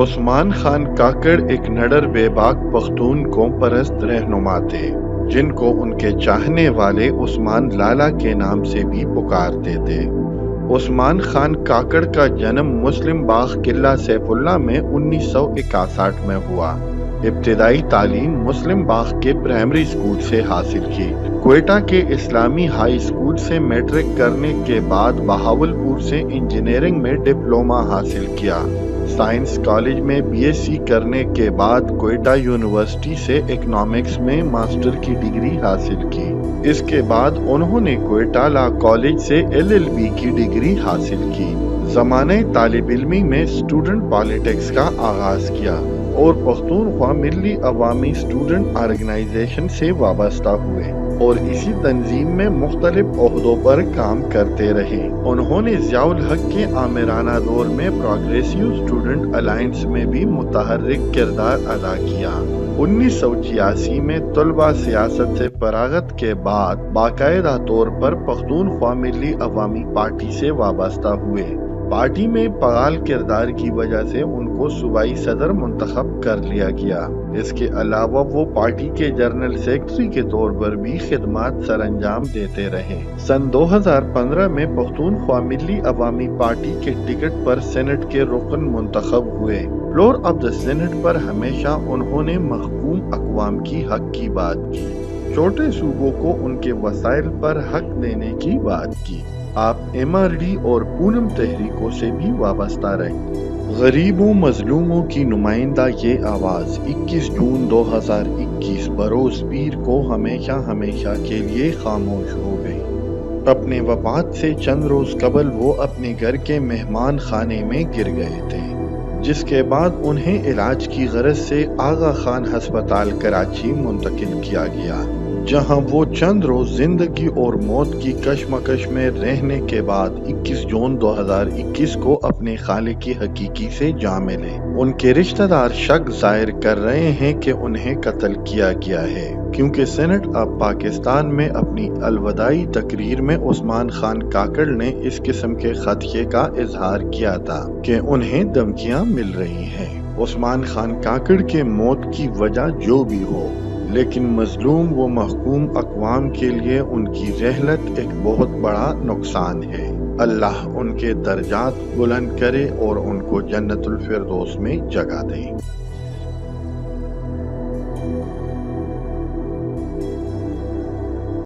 عثمان خان کاکڑ ایک نڈر بے باک پختون قوم پرست رہنما تھے جن کو ان کے چاہنے والے عثمان لالا کے نام سے بھی پکارتے تھے۔ عثمان خان کاکڑ کا جنم مسلم باغ قلعہ سیف اللہ میں 1961 میں ہوا۔ ابتدائی تعلیم مسلم باغ کے پرائمری اسکول سے حاصل کی۔ کوئٹہ کے اسلامی ہائی اسکول سے میٹرک کرنے کے بعد بہاولپور سے انجینئرنگ میں ڈپلومہ حاصل کیا۔ سائنس کالج میں بی ایس سی کرنے کے بعد کوئٹہ یونیورسٹی سے اکنامکس میں ماسٹر کی ڈگری حاصل کی۔ اس کے بعد انہوں نے کوئٹہ لا کالج سے LLB کی ڈگری حاصل کی۔ زمانہ طالب علمی میں اسٹوڈنٹ پالیٹکس کا آغاز کیا اور پختونخوا ملی عوامی اسٹوڈنٹ آرگنائزیشن سے وابستہ ہوئے اور اسی تنظیم میں مختلف عہدوں پر کام کرتے رہے۔ انہوں نے ضیاء الحق کے آمرانہ دور میں پروگریسو اسٹوڈنٹ الائنس میں بھی متحرک کردار ادا کیا۔ 1986 میں طلبہ سیاست سے فراغت کے بعد باقاعدہ طور پر پختونخوا ملی عوامی پارٹی سے وابستہ ہوئے۔ پارٹی میں فعال کردار کی وجہ سے ان کو صوبائی صدر منتخب کر لیا گیا۔ اس کے علاوہ وہ پارٹی کے جنرل سیکرٹری کے طور پر بھی خدمات سر انجام دیتے رہے۔ سن 2015 میں پختونخوا ملی عوامی پارٹی کے ٹکٹ پر سینٹ کے رکن منتخب ہوئے۔ فلور آف دا سینٹ پر ہمیشہ انہوں نے محکوم اقوام کی حق کی بات کی، چھوٹے صوبوں کو ان کے وسائل پر حق دینے کی بات کی۔ آپ MRD اور پونم تحریکوں سے بھی وابستہ رہے۔ غریبوں مظلوموں کی نمائندہ یہ آواز 21 جون 2021 بروز پیر کو ہمیشہ کے لیے خاموش ہو گئی۔ اپنے وفات سے چند روز قبل وہ اپنے گھر کے مہمان خانے میں گر گئے تھے، جس کے بعد انہیں علاج کی غرض سے آغا خان ہسپتال کراچی منتقل کیا گیا، جہاں وہ چند روز زندگی اور موت کی کشمکش میں رہنے کے بعد 21 جون 2021 کو اپنے خالق کی حقیقی سے جا ملے۔ ان کے رشتہ دار شک ظاہر کر رہے ہیں کہ انہیں قتل کیا گیا ہے، کیونکہ سینٹ آف پاکستان میں اپنی الوداعی تقریر میں عثمان خان کاکڑ نے اس قسم کے خدشے کا اظہار کیا تھا کہ انہیں دھمکیاں مل رہی ہیں۔ عثمان خان کاکڑ کے موت کی وجہ جو بھی ہو، لیکن مظلوم و محکوم اقوام کے لیے ان کی رحلت ایک بہت بڑا نقصان ہے۔ اللہ ان کے درجات بلند کرے اور ان کو جنت الفردوس میں جگہ دے۔